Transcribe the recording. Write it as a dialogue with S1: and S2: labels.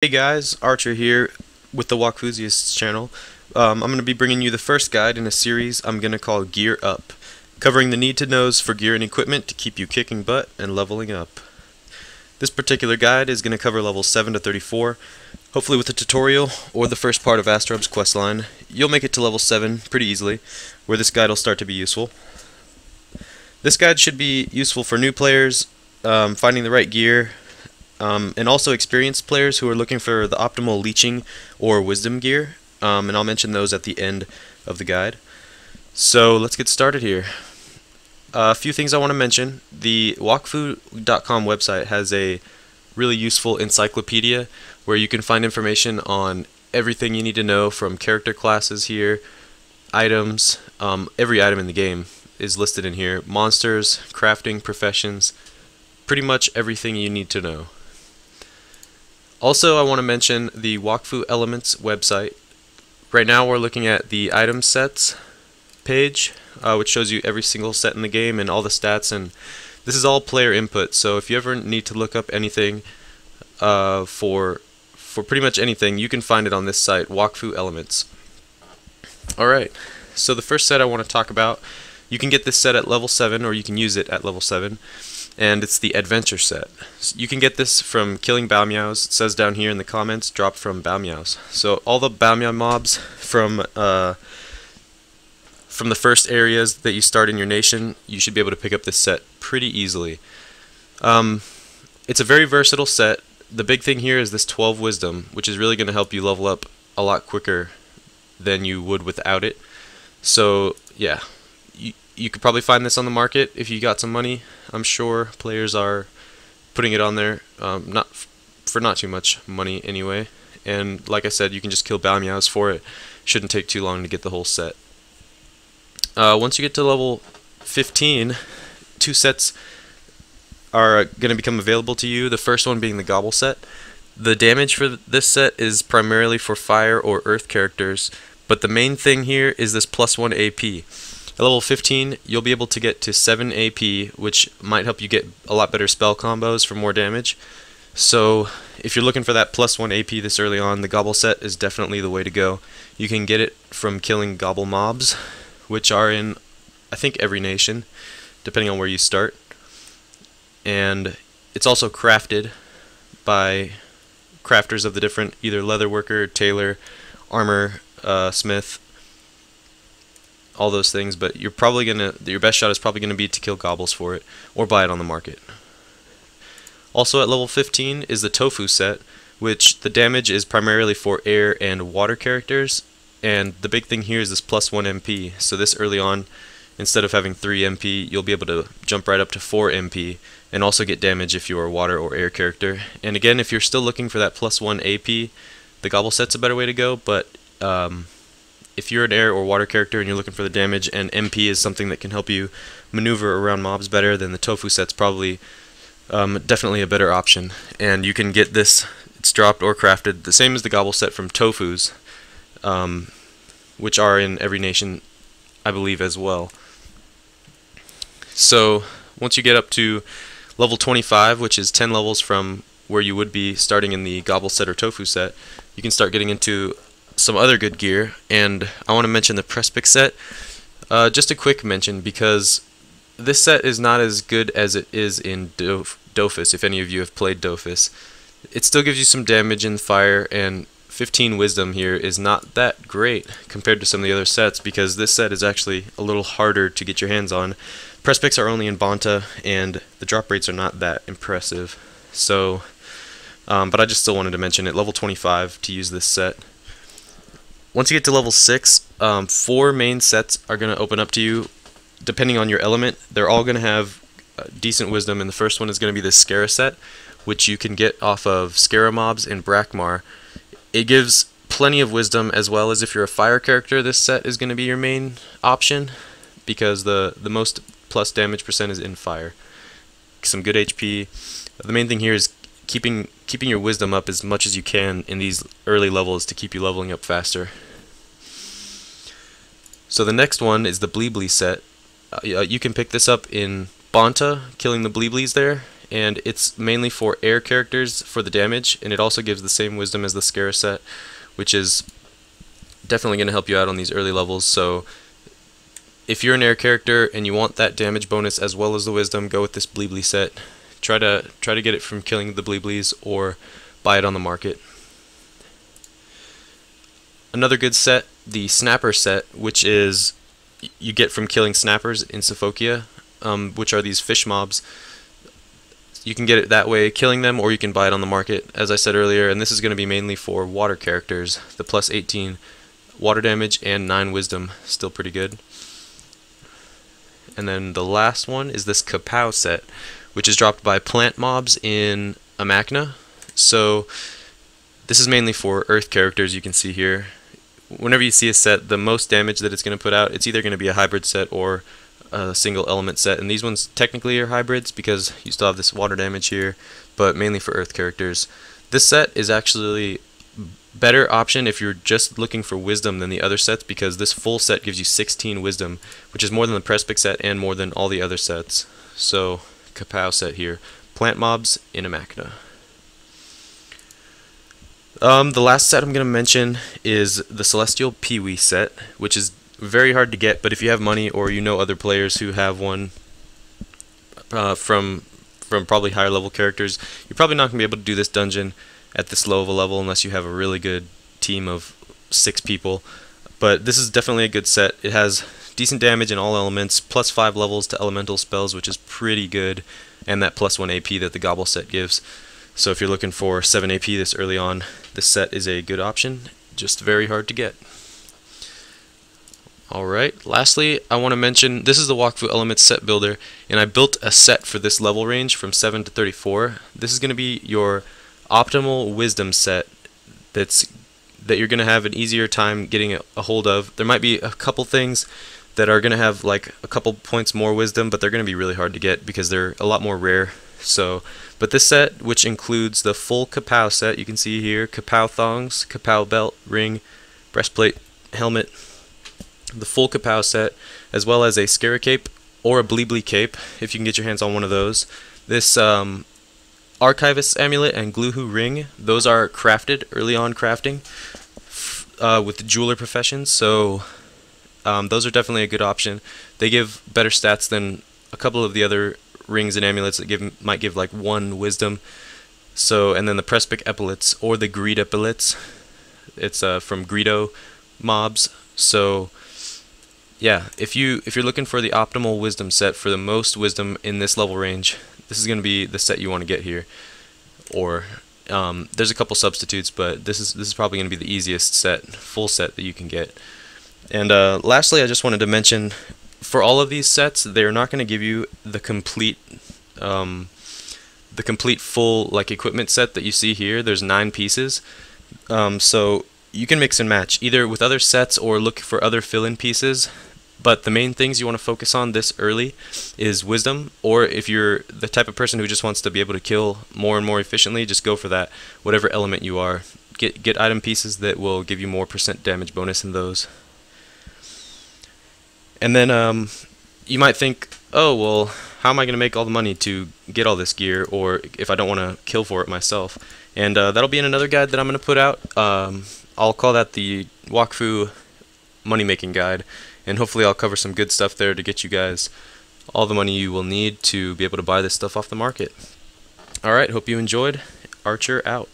S1: Hey guys, Archer here with the Wakfuzius channel. I'm going to be bringing you the first guide in a series I'm going to call Gear Up, covering the need-to-knows for gear and equipment to keep you kicking butt and leveling up. This particular guide is going to cover levels 7 to 34. Hopefully with a tutorial or the first part of Astrob's questline, you'll make it to level 7 pretty easily, where this guide will start to be useful. This guide should be useful for new players, finding the right gear, and also experienced players who are looking for the optimal leeching or wisdom gear, and I'll mention those at the end of the guide. So let's get started here. A few things I want to mention. The Wakfu.com website has a really useful encyclopedia where you can find information on everything you need to know from character classes here, items, every item in the game is listed in here, monsters, crafting, professions, pretty much everything you need to know. Also, I want to mention the Wakfu Elements website. Right now we're looking at the item sets page, which shows you every single set in the game and all the stats, and this is all player input, so if you ever need to look up anything for pretty much anything, you can find it on this site, Wakfu Elements. Alright, so the first set I want to talk about, you can get this set at level 7, or you can use it at level 7. And it's the adventure set. You can get this from killing Baomeows. It says down here in the comments, drop from Baomeows. So all the Baomeow mobs from the first areas that you start in your nation, you should be able to pick up this set pretty easily. It's a very versatile set. The big thing here is this 12 wisdom, which is really going to help you level up a lot quicker than you would without it. So yeah, you could probably find this on the market if you got some money. I'm sure players are putting it on there, for not too much money anyway. And like I said, you can just kill Baomeows for it. Shouldn't take too long to get the whole set. Once you get to level 15, two sets are going to become available to you. The first one being the Gobble set. The damage for this set is primarily for fire or earth characters, but the main thing here is this +1 AP. At level 15, you'll be able to get to 7 AP, which might help you get a lot better spell combos for more damage. So if you're looking for that +1 AP this early on, the Gobble set is definitely the way to go. You can get it from killing Gobble mobs, which are in, I think, every nation, depending on where you start. And it's also crafted by crafters of the different, either leatherworker, tailor, armor, smith, all those things, but your best shot is probably gonna be to kill gobbles for it or buy it on the market. Also at level 15 is the Tofu set, which the damage is primarily for air and water characters, and the big thing here is this +1 MP. So this early on, instead of having 3 MP, you'll be able to jump right up to 4 MP and also get damage if you're a water or air character. And again, if you're still looking for that +1 AP, the Gobble set's a better way to go, but if you're an air or water character and you're looking for the damage and MP is something that can help you maneuver around mobs better, then the Tofu set's probably definitely a better option. And you can get this, it's dropped or crafted, the same as the Gobble set from Tofus, which are in every nation, I believe, as well. So once you get up to level 25, which is 10 levels from where you would be starting in the Gobble set or Tofu set, you can start getting into some other good gear, and I want to mention the Prespix set. Just a quick mention, because this set is not as good as it is in Dofus, if any of you have played Dofus. It still gives you some damage in fire, and 15 wisdom here is not that great compared to some of the other sets, because this set is actually a little harder to get your hands on. Prespix are only in Banta, and the drop rates are not that impressive. So, but I just still wanted to mention it, level 25 to use this set. Once you get to level 6, 4 main sets are going to open up to you, depending on your element. They're all going to have decent wisdom, and the first one is going to be the Skara set, which you can get off of Skara mobs in Brakmar. It gives plenty of wisdom, as well as if you're a fire character, this set is going to be your main option, because the most plus damage percent is in fire. Some good HP. The main thing here is keeping your wisdom up as much as you can in these early levels to keep you leveling up faster. So the next one is the Bleeblee set. You can pick this up in Banta, killing the Bleeblees there, and it's mainly for air characters for the damage, and it also gives the same wisdom as the Scara set, which is definitely going to help you out on these early levels. So if you're an air character and you want that damage bonus as well as the wisdom, go with this Bleebly set. Try to get it from killing the Bleeblies or buy it on the market. Another good set, the Snapper set, which is you get from killing snappers in Sophokia, which are these fish mobs. You can get it that way, killing them, or you can buy it on the market, as I said earlier, and this is going to be mainly for water characters. The plus 18 water damage and 9 wisdom, still pretty good. And then the last one is this Kapow set, which is dropped by plant mobs in Amachna. So this is mainly for earth characters, you can see here. Whenever you see a set, the most damage that it's going to put out, it's either going to be a hybrid set or a single element set, and these ones technically are hybrids because you still have this water damage here, but mainly for earth characters. This set is actually better option if you're just looking for wisdom than the other sets, because this full set gives you 16 wisdom, which is more than the Prespic set and more than all the other sets. So Kapow set here, plant mobs in Amachna. The last set I'm going to mention is the Celestial Peewee set, which is very hard to get, but if you have money or you know other players who have one from probably higher level characters, you're probably not going to be able to do this dungeon at this low of a level unless you have a really good team of 6 people. But this is definitely a good set. It has decent damage in all elements, plus 5 levels to elemental spells, which is pretty good, and that plus 1 AP that the Gobble set gives. So if you're looking for 7 AP this early on, this set is a good option, just very hard to get. Alright, lastly, I want to mention, this is the Wakfu Elements set builder, and I built a set for this level range from 7 to 34. This is going to be your optimal wisdom set that you're going to have an easier time getting a hold of. There might be a couple things that are going to have like a couple points more wisdom, but they're going to be really hard to get because they're a lot more rare. But this set, which includes the full Kapow set, you can see here, Kapow thongs, Kapow belt, ring, breastplate, helmet, the full Kapow set, as well as a Scara cape or a Bleebly cape, if you can get your hands on one of those. This Archivist amulet and Gluhu ring, those are crafted early on crafting with the jeweler professions, so those are definitely a good option. They give better stats than a couple of the other rings and amulets that might give like 1 wisdom. So, and then the Prespic epaulets or the Greed epaulets, it's from Greedo mobs. So yeah, if you're looking for the optimal wisdom set for the most wisdom in this level range, this is going to be the set you want to get here. Or there's a couple substitutes, but this is probably going to be the easiest set, full set that you can get. And lastly, I just wanted to mention, for all of these sets, they're not going to give you the complete full like equipment set that you see here. There's 9 pieces, so you can mix and match either with other sets or look for other fill-in pieces. But the main things you want to focus on this early is wisdom, or if you're the type of person who just wants to be able to kill more and more efficiently, just go for that, whatever element you are. Get item pieces that will give you more % damage bonus in those. And then you might think, oh, well, how am I going to make all the money to get all this gear, or if I don't want to kill for it myself? And that'll be in another guide that I'm going to put out. I'll call that the Wakfu money-making guide, and hopefully I'll cover some good stuff there to get you guys all the money you will need to be able to buy this stuff off the market. Alright, hope you enjoyed. Archer out.